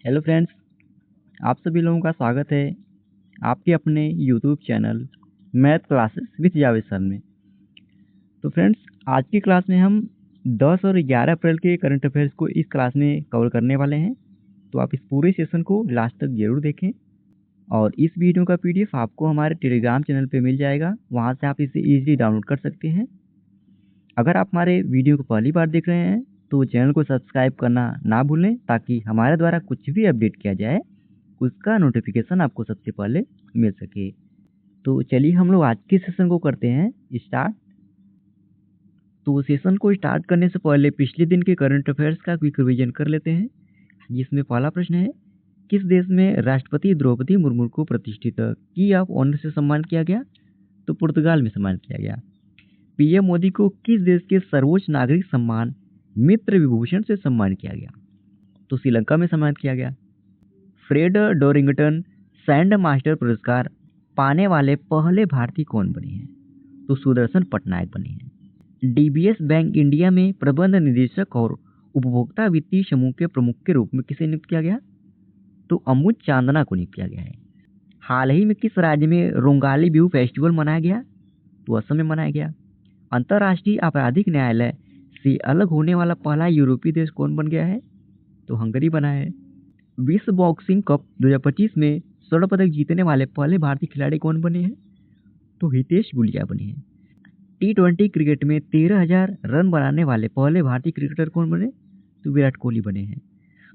Hello friends, आप सभी लोगों का स्वागत है आपके अपने YouTube channel math classes with Javed sir में। तो फ्रेंड्स, आज की क्लास में हम 10 और 11 अप्रैल के करंट अफेयर्स को इस क्लास में कवर करने वाले हैं। तो आप इस पूरे सेशन को लास्ट तक जरूर देखें और इस वीडियो का पीडीएफ आपको हमारे टेलीग्राम चैनल पे मिल जाएगा, वहाँ से आप इसे ईजिली डाउनलोड कर सकते हैं। अगर आप हमारे वीडियो को पहली बार देख रहे हैं तो चैनल को सब्सक्राइब करना ना भूलें, ताकि हमारे द्वारा कुछ भी अपडेट किया जाए उसका नोटिफिकेशन आपको सबसे पहले मिल सके। तो चलिए हम लोग आज के सेशन को करते हैं स्टार्ट। तो सेशन को स्टार्ट करने से पहले पिछले दिन के करंट अफेयर्स का क्विक रिवीजन कर लेते हैं, जिसमें पहला प्रश्न है, किस देश में राष्ट्रपति द्रौपदी मुर्मू को प्रतिष्ठित की ऑफ ऑनर से सम्मान किया गया? तो पुर्तगाल में सम्मान किया गया। पीएम मोदी को किस देश के सर्वोच्च नागरिक सम्मान मित्र विभूषण से सम्मान किया गया? तो श्रीलंका में सम्मान किया गया। फ्रेड डोरिंगटन सैंड मास्टर पुरस्कार पाने वाले पहले भारतीय कौन बने हैं? तो सुदर्शन पटनायक बने हैं। डीबीएस बैंक इंडिया में प्रबंध निदेशक और उपभोक्ता वित्तीय समूह के प्रमुख के रूप में किसे नियुक्त किया गया? तो अमुद चांदना को नियुक्त किया गया है। हाल ही में किस राज्य में रोंगाली बिहू फेस्टिवल मनाया गया? तो असम में मनाया गया। अंतर्राष्ट्रीय आपराधिक न्यायालय से अलग होने वाला पहला यूरोपीय देश कौन बन गया है? तो हंगरी बना है। विश्व बॉक्सिंग कप 2025 में स्वर्ण पदक जीतने वाले पहले भारतीय खिलाड़ी कौन बने हैं? तो हितेश गुलिया बने हैं। T20 क्रिकेट में 13,000 रन बनाने वाले पहले भारतीय क्रिकेटर कौन बने? तो विराट कोहली बने हैं।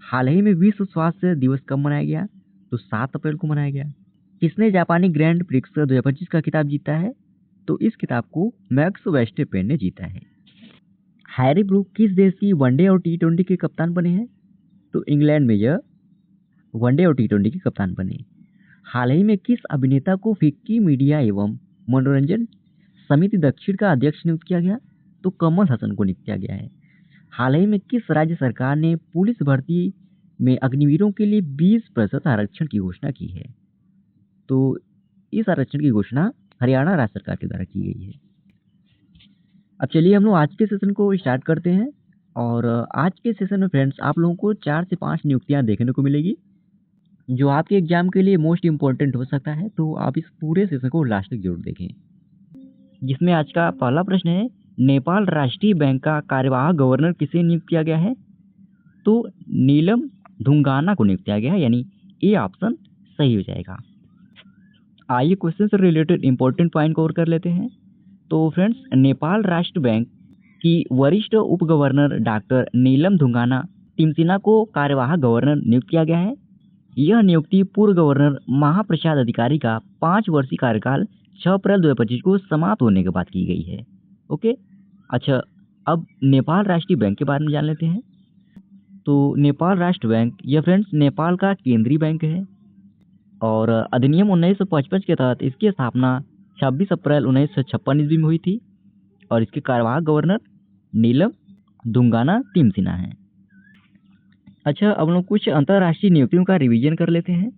हाल ही में विश्व स्वास्थ्य दिवस कब मनाया गया? तो 7 अप्रैल को मनाया गया। किसने जापानी ग्रैंड प्रिक्स 2025 का खिताब जीता है? तो इस खिताब को मैक्स वेस्टरपेन ने जीता है। हैरी ब्रूक किस देश की वनडे और T20 के कप्तान बने हैं? तो इंग्लैंड में यह वनडे और T20 के कप्तान बने। हाल ही में किस अभिनेता को फिक्की मीडिया एवं मनोरंजन समिति दक्षिण का अध्यक्ष नियुक्त किया गया? तो कमल हसन को नियुक्त किया गया है। हाल ही में किस राज्य सरकार ने पुलिस भर्ती में अग्निवीरों के लिए 20% आरक्षण की घोषणा की है? तो इस आरक्षण की घोषणा हरियाणा राज्य सरकार के द्वारा की गई है। अब चलिए हम लोग आज के सेशन को स्टार्ट करते हैं। और आज के सेशन में फ्रेंड्स आप लोगों को 4 से 5 नियुक्तियां देखने को मिलेगी, जो आपके एग्जाम के लिए मोस्ट इम्पोर्टेंट हो सकता है। तो आप इस पूरे सेशन को लास्ट तक जरूर देखें, जिसमें आज का पहला प्रश्न है, नेपाल राष्ट्रीय बैंक का कार्यवाहक गवर्नर किसे नियुक्त किया गया है? तो नीलम धुंगाना को नियुक्त किया गया है, यानी ए ऑप्शन सही हो जाएगा। आइए क्वेश्चन से रिलेटेड इंपॉर्टेंट पॉइंट कवर कर लेते हैं। तो फ्रेंड्स, नेपाल राष्ट्र बैंक की वरिष्ठ उप गवर्नर डॉक्टर नीलम धुंगाना टिमसिना को कार्यवाहक गवर्नर नियुक्त किया गया है। यह नियुक्ति पूर्व गवर्नर महाप्रसाद अधिकारी का 5 वर्षीय कार्यकाल 6 अप्रैल 2025 को समाप्त होने के बाद की गई है। ओके, अच्छा, अब नेपाल राष्ट्रीय बैंक के बारे में जान लेते हैं। तो नेपाल राष्ट्र बैंक यह फ्रेंड्स नेपाल का केंद्रीय बैंक है और अधिनियम 1955 के तहत इसकी स्थापना 26 अप्रैल 1956 ईस्वी में हुई थी और इसके कार्यवाहक गवर्नर नीलम धुंगाना टिमसिना है। अच्छा, अब लोग कुछ अंतर्राष्ट्रीय नियुक्तियों का रिवीजन कर लेते हैं।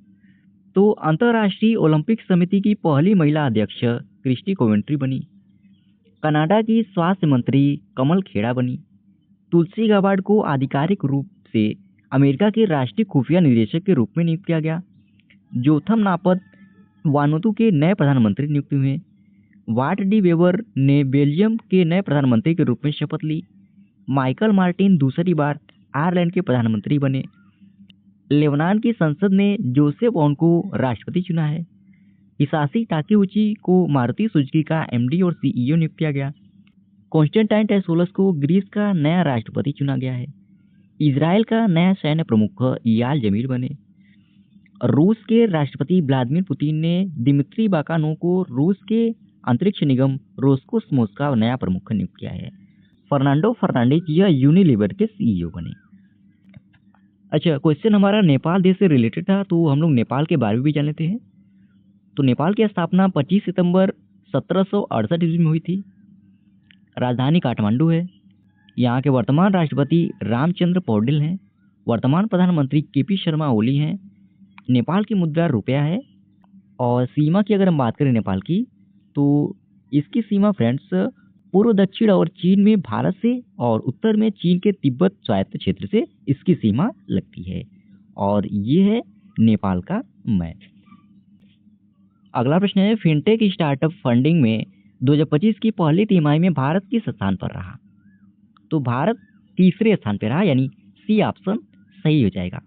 तो अंतर्राष्ट्रीय ओलंपिक समिति की पहली महिला अध्यक्ष क्रिस्टी कोवेंट्री बनी। कनाडा की स्वास्थ्य मंत्री कमल खेड़ा बनी। तुलसी गाबार्ड को आधिकारिक रूप से अमेरिका के राष्ट्रीय खुफिया निदेशक के रूप में नियुक्त किया गया। जोथम नापत वानुतु के नए प्रधानमंत्री नियुक्त हुए। वाट डी वेबर ने बेल्जियम के नए प्रधानमंत्री के रूप में शपथ ली। माइकल मार्टिन दूसरी बार आयरलैंड के प्रधानमंत्री बने। लेबनान की संसद ने जोसेफ ऑन को राष्ट्रपति चुना है। हिसाशी ताकेउची को मारुति सुजुकी का एमडी और सीईओ नियुक्त किया गया। कॉन्स्टेंटाइन टेसोलस को ग्रीस का नया राष्ट्रपति चुना गया है। इजराइल का नया सैन्य प्रमुख इयाल जमीर बने। रूस के राष्ट्रपति व्लादिमीर पुतिन ने दिमित्री बाकानोव को रूस के अंतरिक्ष निगम रोस्कोसमोस का नया प्रमुख नियुक्त किया है। फर्नांडो फर्नांडिज यह यूनिलीवर के सीईओ बने। अच्छा, क्वेश्चन हमारा नेपाल देश से रिलेटेड था, तो हम लोग नेपाल के बारे में भी जान लेते हैं। तो नेपाल की स्थापना 25 सितंबर 1768 ईस्वी में हुई थी। राजधानी काठमांडू है। यहाँ के वर्तमान राष्ट्रपति रामचंद्र पौडेल हैं। वर्तमान प्रधानमंत्री केपी शर्मा ओली हैं। नेपाल की मुद्रा रुपया है। और सीमा की अगर हम बात करें नेपाल की, तो इसकी सीमा फ्रेंड्स पूर्व दक्षिण और चीन में भारत से और उत्तर में चीन के तिब्बत स्वायत्त क्षेत्र से इसकी सीमा लगती है। और ये है नेपाल का मैप। अगला प्रश्न है, फिनटेक स्टार्टअप फंडिंग में 2025 की पहली तिमाही में भारत किस स्थान पर रहा? तो भारत तीसरे स्थान पर रहा, यानी सी ऑप्शन सही हो जाएगा।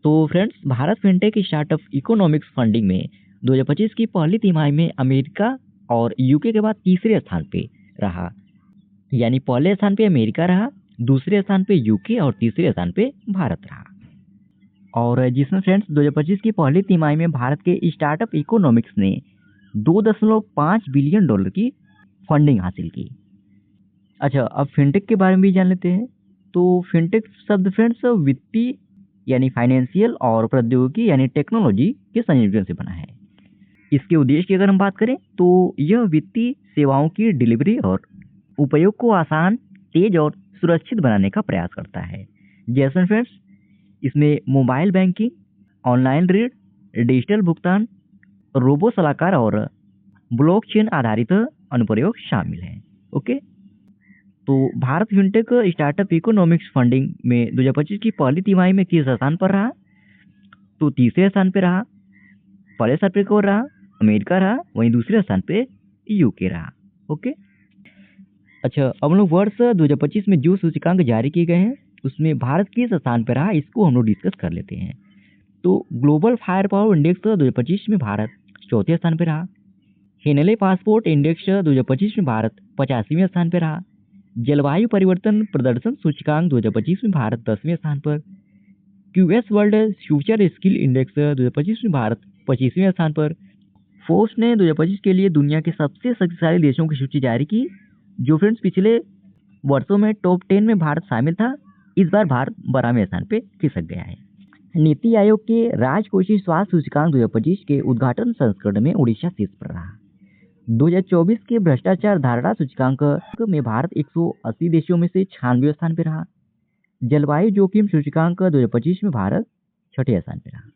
तो friends, Bharat fintech startup economics funding में 2025 की पहली तिमाही में अमेरिका और यूके के बाद तीसरे स्थान पे रहा, यानी पहले स्थान पे अमेरिका रहा, दूसरे स्थान पे यूके और तीसरे स्थान पे भारत रहा। और जिसमें फ्रेंड्स 2025 की पहली तिमाही में भारत के स्टार्टअप इकोनॉमिक्स ने 2.5 बिलियन डॉलर की फंडिंग हासिल की। अच्छा, अब फिनटेक के बारे में भी जान लेते हैं। तो फिनटेक शब्द फ्रेंड्स वित्तीय यानी फाइनेंशियल और प्रौद्योगिकी यानी टेक्नोलॉजी के संयोजन से बना है। इसके उद्देश्य की अगर हम बात करें तो यह वित्तीय सेवाओं की डिलीवरी और उपयोग को आसान, तेज और सुरक्षित बनाने का प्रयास करता है। जैसे फ्रेंड्स, इसमें मोबाइल बैंकिंग, ऑनलाइन ऋण, डिजिटल भुगतान, रोबो सलाहकार और ब्लॉकचेन आधारित अनुप्रयोग शामिल हैं। ओके, तो Bharat fintech startup economics funding में 2025 की पहली तिमाही में किस स्थान पर रहा? तो तीसरे स्थान पर रहा। पहले स्थान पे कौन रहा? अमेरिका रहा, वहीं दूसरे स्थान पे यूके रहा। ओके, अच्छा, अब हम लोग वर्ष 2025 में जो सूचकांक जारी किए गए हैं उसमें भारत किस स्थान पर रहा, इसको हम लोग डिस्कस कर लेते हैं। तो ग्लोबल फायर पावर इंडेक्स 2025 में भारत चौथे स्थान पर रहा। हेनले पासपोर्ट इंडेक्स 2025 में भारत 85वें स्थान पर रहा। जलवायु परिवर्तन प्रदर्शन सूचकांक 2025 में भारत 10वें स्थान पर। QS world future skill index 2025 में भारत 25वें स्थान पर। फोर्ब्स ने 2025 के लिए दुनिया के सबसे शक्तिशाली देशों की सूची जारी की, जो फ्रेंड्स पिछले वर्षों में टॉप 10 में भारत शामिल था। इस बार भारत 12वें स्थान पे खिसक गया है। नीति आयोग के राजकोषीय स्वास्थ्य सूचकांक 2025 के उद्घाटन संस्करण में उड़ीसा शीर्ष पर रहा। 2024 के भ्रष्टाचार धारणा सूचकांक में भारत 180 देशों में से 96वें स्थान पर रहा। जलवायु जोखिम सूचकांक 2025 में भारत 6ठे स्थान पर रहा।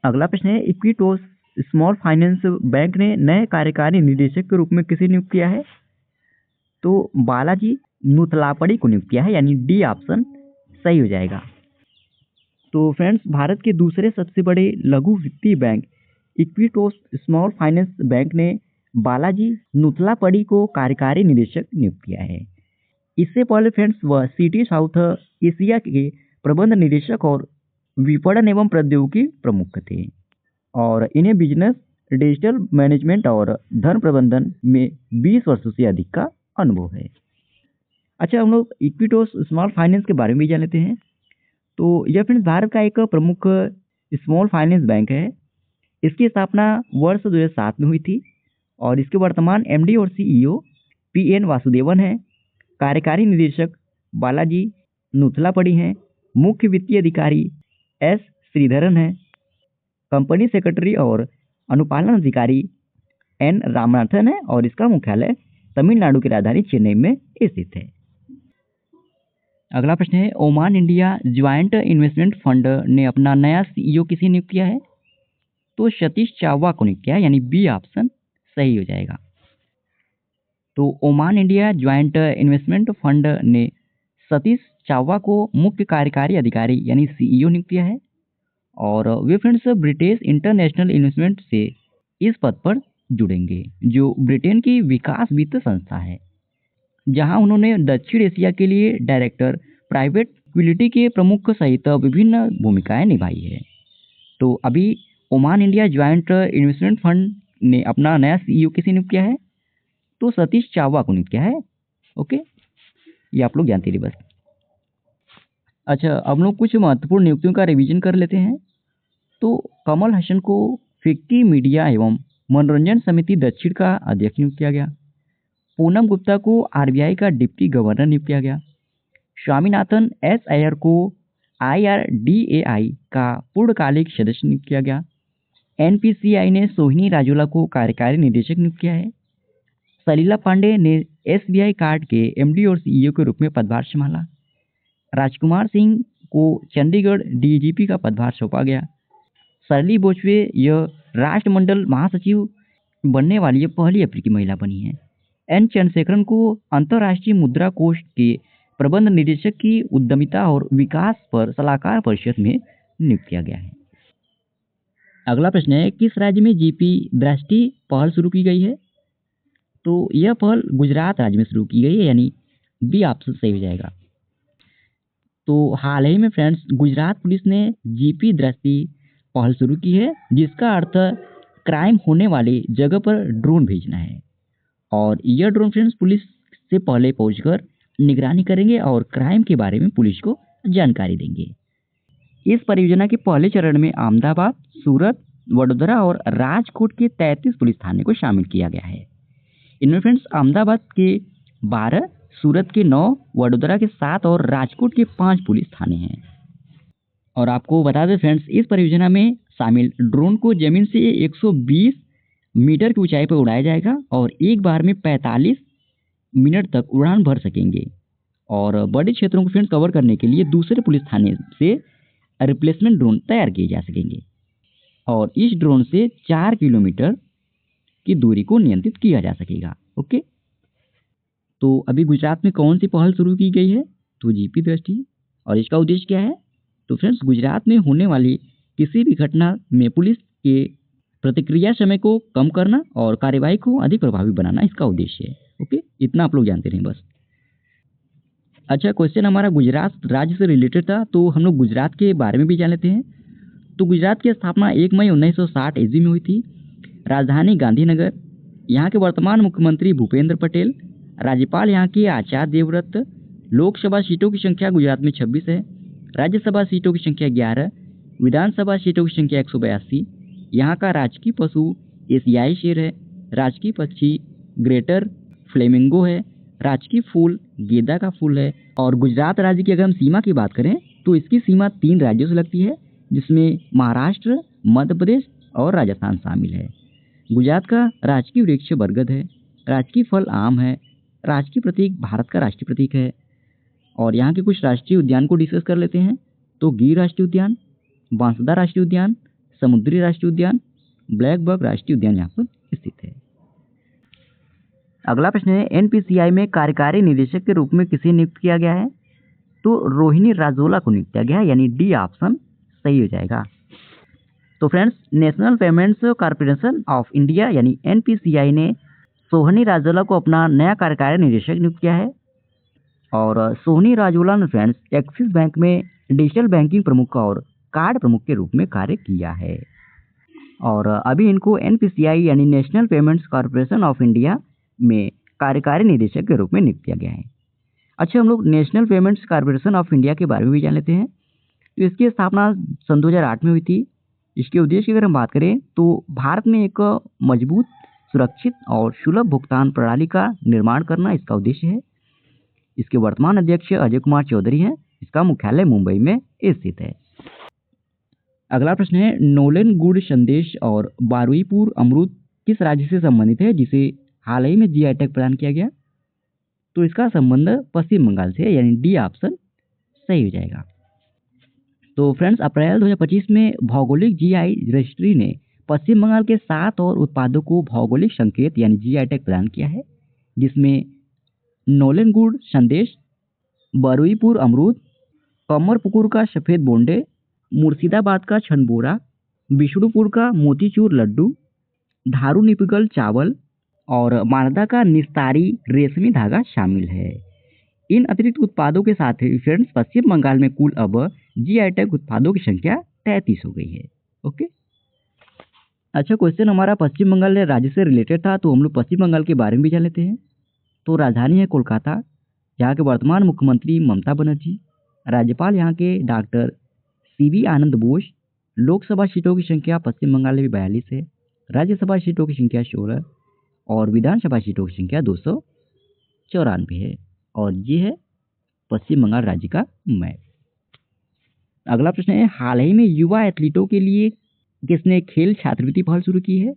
अगला प्रश्न है, इक्विटोस स्मॉल फाइनेंस बैंक ने नए कार्यकारी निदेशक के रूप में किसे नियुक्त किया है? तो बालाजी नुतलापड़ी को नियुक्त किया है, यानी डी ऑप्शन सही हो जाएगा। तो फ्रेंड्स, भारत के दूसरे सबसे बड़े लघु वित्तीय bank Iquitos small finance bank ने बालाजी नुतलापड़ी को कार्यकारी निदेशक नियुक्त किया है। इससे पहले फ्रेंड्स वह सिटी साउथ एशिया के प्रबंध निदेशक और विपणन एवं प्रौद्योगिकी प्रमुख थे और इन्हें बिजनेस, डिजिटल मैनेजमेंट और धन प्रबंधन में 20 वर्षों से अधिक का अनुभव है। अच्छा, हम लोग इक्विटोस स्मॉल फाइनेंस के बारे में भी जान लेते हैं। तो यह फ्रेंड्स भारत का एक प्रमुख स्मॉल फाइनेंस बैंक है। इसकी स्थापना वर्ष 2007 में हुई थी और इसके वर्तमान एमडी और सीईओ पीएन वासुदेवन हैं। कार्यकारी निदेशक बालाजी नुतलापड़ी हैं। मुख्य वित्तीय अधिकारी एस श्रीधरन हैं। कंपनी सेक्रेटरी और अनुपालन अधिकारी एन रामनाथन है और इसका मुख्यालय तमिलनाडु की राजधानी चेन्नई में स्थित है। अगला प्रश्न है, Oman India joint investment fund ने अपना नया सीईओ किसे नियुक्त किया है? तो सतीश चावा को नियुक्त किया है, यानी बी ऑप्शन सही हो जाएगा। तो Oman India joint investment fund ने सतीश चावा को मुख्य कार्यकारी अधिकारी यानी सीईओ नियुक्त किया है और वे फ्रेंड्स ब्रिटिश इंटरनेशनल इन्वेस्टमेंट से इस पद पर जुड़ेंगे, जो ब्रिटेन की विकास वित्त संस्था है, जहां उन्होंने दक्षिण एशिया के लिए डायरेक्टर प्राइवेट इक्विटी के प्रमुख सहित विभिन्न भूमिकाएं निभाई है। तो अभी Oman India joint investment fund ने अपना नया सीईओ किसे नियुक्त किया है? तो सतीश चावा को नियुक्त किया है। ओके, ये आप लोग जानते रहिए बस। अच्छा, अब हम लोग कुछ महत्वपूर्ण नियुक्तियों का रिवीजन कर लेते हैं। तो कमल हसन को फिक्की मीडिया एवं मनोरंजन समिति दक्षिण का अध्यक्ष नियुक्त किया गया। पूनम गुप्ता को आरबीआई का डिप्टी गवर्नर नियुक्त किया गया। स्वामीनाथन एस अय्यर को IRDAI का पूर्णकालिक सदस्य नियुक्त किया गया। NPCI ने सोहिनी राजोला को कार्यकारी निदेशक नियुक्त किया है। सलीला पांडे ने SBI कार्ड के MD और CEO के रूप में पदभार संभाला। राजकुमार सिंह को चंडीगढ़ DGP का पदभार सौंपा गया। सरली बोचवे यह राष्ट्रमंडल महासचिव बनने वाली पहली अफ्रीकी महिला बनी है। N चंद्रशेखरन को अंतर्राष्ट्रीय मुद्रा कोष के प्रबंध निदेशक की उद्यमिता और विकास पर सलाहकार परिषद में नियुक्त किया गया है। अगला प्रश्न है, किस राज्य में जीपी दृष्टि पहल शुरू की गई है? तो यह पहल गुजरात राज्य में शुरू की गई है, यानी बी ऑप्शन सही हो जाएगा। तो हाल ही में फ्रेंड्स गुजरात पुलिस ने जीपी दृष्टि पहल शुरू की है, जिसका अर्थ क्राइम होने वाली जगह पर ड्रोन भेजना है। और यह ड्रोन फ्रेंड्स पुलिस से पहले पहुंचकर निगरानी करेंगे और क्राइम के बारे में पुलिस को जानकारी देंगे। इस परियोजना के पहले चरण में अहमदाबाद, सूरत, वडोदरा और राजकोट के 33 पुलिस थाने को शामिल किया गया है। इनमें फ्रेंड्स अहमदाबाद के 12, सूरत के 9, वडोदरा के 7 और राजकोट के 5 पुलिस थाने हैं। और आपको बता दें फ्रेंड्स, इस परियोजना में शामिल ड्रोन को जमीन से 120 मीटर की ऊंचाई पर उड़ाया जाएगा और एक बार में 45 मिनट तक उड़ान भर सकेंगे। और बड़े क्षेत्रों को फ्रेंड्स कवर करने के लिए दूसरे पुलिस थाने से रिप्लेसमेंट ड्रोन तैयार किए जा सकेंगे। और इस ड्रोन से 4 किलोमीटर की दूरी को नियंत्रित किया जा सकेगा। ओके, तो अभी गुजरात में कौन सी पहल शुरू की गई है? तो जीपी दृष्टि। और इसका उद्देश्य क्या है? तो फ्रेंड्स गुजरात में होने वाली किसी भी घटना में पुलिस के प्रतिक्रिया समय को कम करना और कार्यवाही को अधिक प्रभावी बनाना इसका उद्देश्य है। ओके, इतना आप लोग जानते रहें बस। अच्छा, क्वेश्चन हमारा गुजरात राज्य से रिलेटेड था, तो हम लोग गुजरात के बारे में भी जान लेते हैं। तो गुजरात की स्थापना 1 मई 1960 ईस्वी में हुई थी। राजधानी गांधीनगर। यहाँ के वर्तमान मुख्यमंत्री भूपेंद्र पटेल। राज्यपाल यहाँ के आचार्य देवव्रत। लोकसभा सीटों की संख्या गुजरात में 26 है। राज्यसभा सीटों की संख्या 11। विधानसभा सीटों की संख्या 182। यहाँ का राजकीय पशु एशियाई शेर है। राजकीय पक्षी ग्रेटर फ्लेमिंगो है। राजकीय फूल गेंदा का फूल है। और गुजरात राज्य की अगर हम सीमा की बात करें तो इसकी सीमा 3 राज्यों से लगती है, जिसमें महाराष्ट्र, मध्य प्रदेश और राजस्थान शामिल है। गुजरात का राजकीय वृक्ष बरगद है। राजकीय फल आम है। राजकीय प्रतीक भारत का राष्ट्रीय प्रतीक है। और यहाँ के कुछ राष्ट्रीय उद्यान को डिस्कस कर लेते हैं। तो गिर राष्ट्रीय उद्यान, बांसदा राष्ट्रीय उद्यान, समुद्री राष्ट्रीय उद्यान, ब्लैक बक राष्ट्रीय उद्यान यहाँ पर स्थित है। अगला प्रश्न है, एनपीसीआई में कार्यकारी निदेशक के रूप में किसे नियुक्त किया गया है? तो रोहिणी राजोला को नियुक्त किया गया है, यानी डी ऑप्शन सही हो जाएगा। तो friends national payments corporation of India यानी एनपीसीआई ने सोहनी राजोला को अपना नया कार्यकारी निदेशक नियुक्त किया है। और सोहनी राजोला ने फ्रेंड्स एक्सिस बैंक में डिजिटल बैंकिंग प्रमुख और कार्ड प्रमुख के रूप में कार्य किया है। और अभी इनको एनपीसीआई यानी national payments corporation of India में कार्यकारी निदेशक के रूप में नियुक्त किया गया है। अच्छा, हम लोग national payments corporation of India के बारे में भी जान लेते हैं। तो इसकी स्थापना सन 2008 में हुई थी। इसके उद्देश्य की अगर हम बात करें तो भारत में एक मजबूत, सुरक्षित और सुलभ भुगतान प्रणाली का निर्माण करना इसका उद्देश्य है। इसके वर्तमान अध्यक्ष अजय कुमार चौधरी हैं। इसका मुख्यालय मुंबई में स्थित है। अगला प्रश्न है, नोलन गुड संदेश और बारुईपुर अमरूद किस राज्य से संबंधित है, जिसे हाल ही में जीआई टैग प्रदान किया गया? तो इसका संबंध पश्चिम बंगाल से है, यानी डी ऑप्शन सही हो जाएगा। तो फ्रेंड्स अप्रैल 2025 में भौगोलिक जीआई रजिस्ट्री ने पश्चिम बंगाल के 7 और उत्पादों को भौगोलिक संकेत यानी जीआई टैग प्रदान किया है, जिसमें नोलन गुड संदेश, बरुईपुर अमरूद, कमरपुकुर का सफ़ेद बोंडे, मुर्शिदाबाद का छनबोरा, विष्णुपुर का मोतीचूर लड्डू, धारूनिपिकल चावल और मालदा का निस्तारी रेशमी धागा शामिल है। इन अतिरिक्त उत्पादों के साथ ही फ्रेंड्स पश्चिम बंगाल में कुल अब जीआई टैग उत्पादों की संख्या 33 हो गई है। ओके, अच्छा क्वेश्चन हमारा पश्चिम बंगाल राज्य से रिलेटेड था, तो हम लोग पश्चिम बंगाल के बारे में भी जान लेते हैं। तो राजधानी है कोलकाता। यहाँ के वर्तमान मुख्यमंत्री ममता बनर्जी। राज्यपाल यहाँ के डॉक्टर सीवी आनंद बोस। लोकसभा सीटों की संख्या पश्चिम बंगाल में 42 है। राज्यसभा सीटों की संख्या 16 और विधानसभा सीटों की संख्या 294 है। और ये है पश्चिम बंगाल राज्य का मैप। अगला प्रश्न है, हाल ही में युवा एथलीटों के लिए किसने खेल छात्रवृत्ति पहल शुरू की है?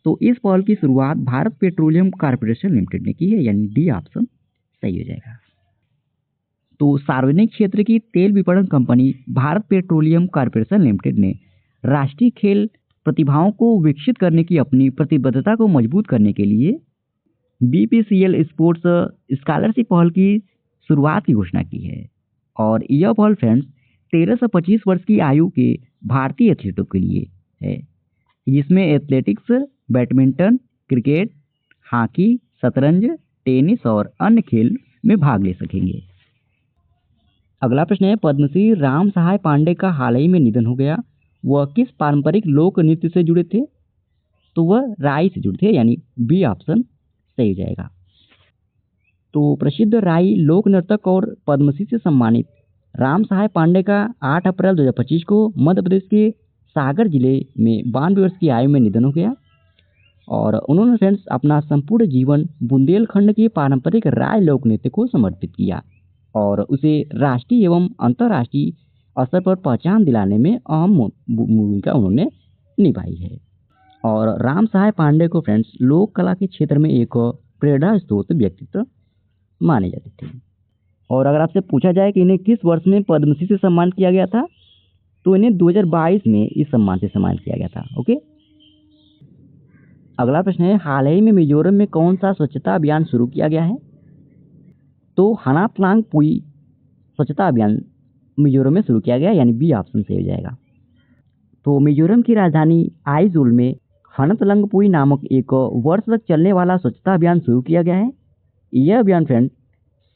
तो इस पहल की शुरुआत भारत पेट्रोलियम कॉर्पोरेशन लिमिटेड ने की है, यानी डी ऑप्शन सही हो जाएगा। तो सार्वजनिक क्षेत्र की तेल विपणन company Bharat petroleum corporation limited ने राष्ट्रीय खेल प्रतिभाओं को विकसित करने की अपनी प्रतिबद्धता को मजबूत करने के लिए बीपीसीएल स्पोर्ट्स स्कॉलरशिप पहल की शुरुआत की घोषणा की है। और यह पहल फ्रेंड्स 13 से 25 वर्ष की आयु के भारतीय एथलीटों के लिए है, जिसमें एथलेटिक्स, बैडमिंटन, क्रिकेट, हॉकी, शतरंज, टेनिस और अन्य खेल में भाग ले सकेंगे। अगला प्रश्न है, पद्मश्री राम सहाय पांडे का हाल ही में निधन हो गया, वह किस पारंपरिक लोक नृत्य से जुड़े थे? तो वह राई से जुड़े थे, यानी बी ऑप्शन सही हो जाएगा। तो प्रसिद्ध राई लोक नर्तक और पद्मश्री से सम्मानित राम सहाय पांडे का 8 अप्रैल 2025 को मध्य प्रदेश के सागर जिले में 92 वर्ष की आयु में निधन हो गया। और उन्होंने फ्रेंड्स अपना संपूर्ण जीवन बुंदेलखंड के पारंपरिक राय लोक नृत्य को समर्पित किया और उसे राष्ट्रीय एवं अंतर्राष्ट्रीय स्तर पर पहचान दिलाने में अहम भूमिका उन्होंने निभाई है। और राम सहाय पांडे को फ्रेंड्स लोक कला के क्षेत्र में एक प्रेरणा स्रोत व्यक्तित्व माने जाते थे। और अगर आपसे पूछा जाए कि इन्हें किस वर्ष में पद्मश्री से सम्मानित किया गया था, तो इन्हें 2022 में इस सम्मान से सम्मानित किया गया था। ओके, अगला प्रश्न है, हाल ही में मिजोरम में कौन सा स्वच्छता अभियान शुरू किया गया है? तो हनापलांग पुई स्वच्छता अभियान मिजोरम में शुरू किया गया, यानी बी ऑप्शन सही हो जाएगा। तो मिजोरम की राजधानी आइजोल में हनतलंगपुई नामक एक वर्ष तक चलने वाला स्वच्छता अभियान शुरू किया गया है। यह अभियान फ्रेंड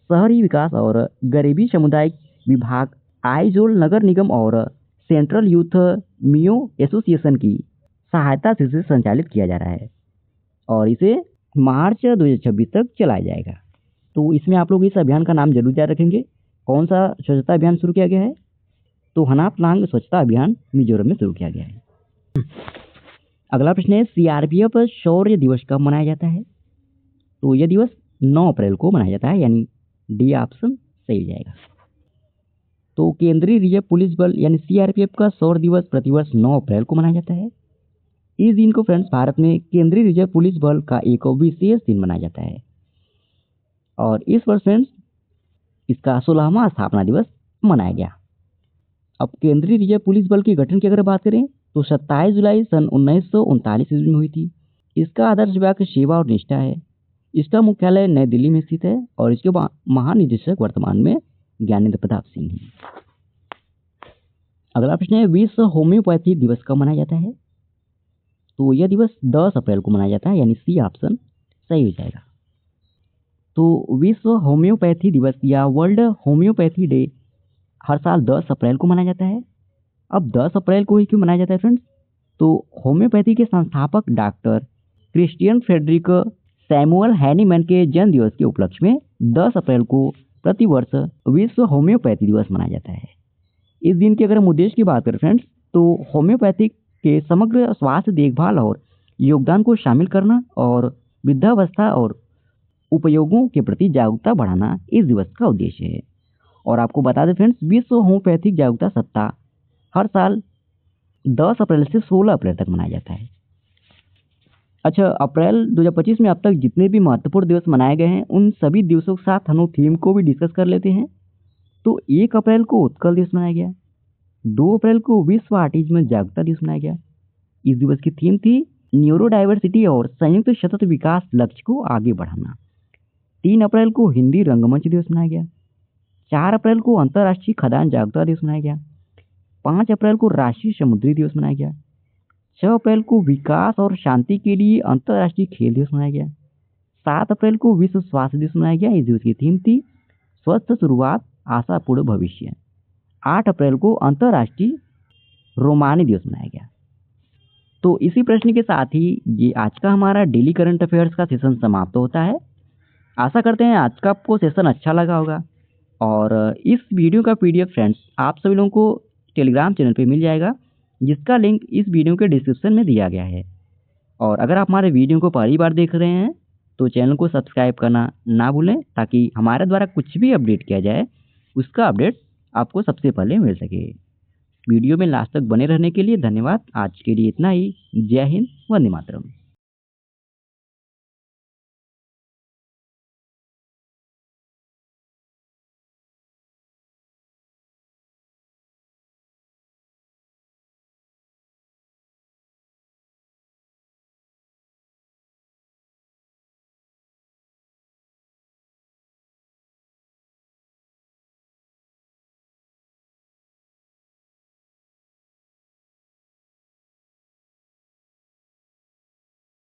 शहरी विकास और गरीबी समुदाय विभाग, आइजोल नगर निगम और सेंट्रल यूथ मियो एसोसिएशन की सहायता से संचालित किया जा रहा है और इसे मार्च 2026 तक चलाया जाएगा। तो इसमें आप लोग इस अभियान का नाम जरूर याद रखेंगे। कौन सा स्वच्छता अभियान शुरू किया गया है? तो हनापलांग स्वच्छता अभियान मिजोरम में शुरू किया गया है। अगला प्रश्न है, सीआरपीएफ शौर्य दिवस कब मनाया जाता है? तो यह दिवस 9 अप्रैल को मनाया जाता है, यानी डी ऑप्शन सही जाएगा। तो केंद्रीय रिजर्व पुलिस बल यानी सीआरपीएफ का शौर्य दिवस प्रतिवर्ष 9 अप्रैल को मनाया जाता है। इस दिन को फ्रेंड्स भारत में केंद्रीय रिजर्व पुलिस बल का एक विशेष दिन मनाया जाता है और इस वर्ष फ्रेंड्स इसका 16वां स्थापना दिवस मनाया गया। अब केंद्रीय रिजर्व पुलिस बल के गठन की अगर बात करें तो 27 जुलाई सन 1939 ईस्वी में हुई थी। इसका आदर्श वाक्य सेवा और निष्ठा है। इसका मुख्यालय नई दिल्ली में स्थित है और इसके महानिदेशक वर्तमान में ज्ञानेंद्र प्रताप सिंह हैं। अगला प्रश्न है, विश्व होम्योपैथी दिवस कब मनाया जाता है? तो यह दिवस 10 अप्रैल को मनाया जाता है, यानी सी ऑप्शन सही हो जाएगा। तो विश्व होम्योपैथी दिवस या वर्ल्ड होम्योपैथी डे हर साल 10 अप्रैल को मनाया जाता है। अब 10 अप्रैल को ही क्यों मनाया जाता है फ्रेंड्स? तो होम्योपैथी के संस्थापक doctor Christian Friedrich Samuel Hahnemann के जन्म दिवस के उपलक्ष्य में 10 अप्रैल को प्रतिवर्ष विश्व होम्योपैथी दिवस मनाया जाता है। इस दिन के अगर हम उद्देश्य की बात करें फ्रेंड्स, तो होम्योपैथी के समग्र स्वास्थ्य देखभाल और योगदान को शामिल करना और वृद्धावस्था और उपयोगों के प्रति जागरूकता बढ़ाना इस दिवस का उद्देश्य है। और आपको बता दें फ्रेंड्स, विश्व होम्योपैथिक जागरूकता सप्ताह हर साल 10 अप्रैल से 16 अप्रैल तक मनाया जाता है। अच्छा, अप्रैल 2025 में अब तक जितने भी महत्वपूर्ण दिवस मनाए गए हैं उन सभी दिवसों के साथ हम लोग थीम को भी डिस्कस कर लेते हैं। तो 1 अप्रैल को उत्कल दिवस मनाया गया, 2 अप्रैल को विश्व ऑटिज्म जागरूकता दिवस मनाया गया। इस दिवस की थीम थी न्यूरोडाइवर्सिटी और संयुक्त सतत विकास लक्ष्य को आगे बढ़ाना। 3 अप्रैल को हिंदी रंगमंच दिवस मनाया गया। 4 अप्रैल को अंतर्राष्ट्रीय खदान जागरूकता दिवस मनाया गया। 5 अप्रैल को राष्ट्रीय समुद्री दिवस मनाया गया। 6 अप्रैल को विकास और शांति के लिए अंतर्राष्ट्रीय खेल दिवस मनाया गया। 7 अप्रैल को विश्व स्वास्थ्य दिवस मनाया गया। इस दिवस की थीम थी स्वस्थ शुरुआत आशापूर्ण भविष्य। 8 अप्रैल को अंतर्राष्ट्रीय रोमानी दिवस मनाया गया। तो इसी प्रश्न के साथ ही ये आज का हमारा डेली करंट अफेयर्स का सेशन समाप्त होता है। आशा करते हैं आज का आपको सेशन अच्छा लगा होगा और इस वीडियो का पीडीएफ फ्रेंड्स आप सभी लोगों को टेलीग्राम चैनल पे मिल जाएगा, जिसका लिंक इस वीडियो के डिस्क्रिप्शन में दिया गया है। और अगर आप हमारे वीडियो को पहली बार देख रहे हैं तो चैनल को सब्सक्राइब करना ना भूलें, ताकि हमारे द्वारा कुछ भी अपडेट किया जाए उसका अपडेट आपको सबसे पहले मिल सके। वीडियो में लास्ट तक बने रहने के लिए धन्यवाद। आज के लिए इतना ही। जय हिंद, वंदे मातरम।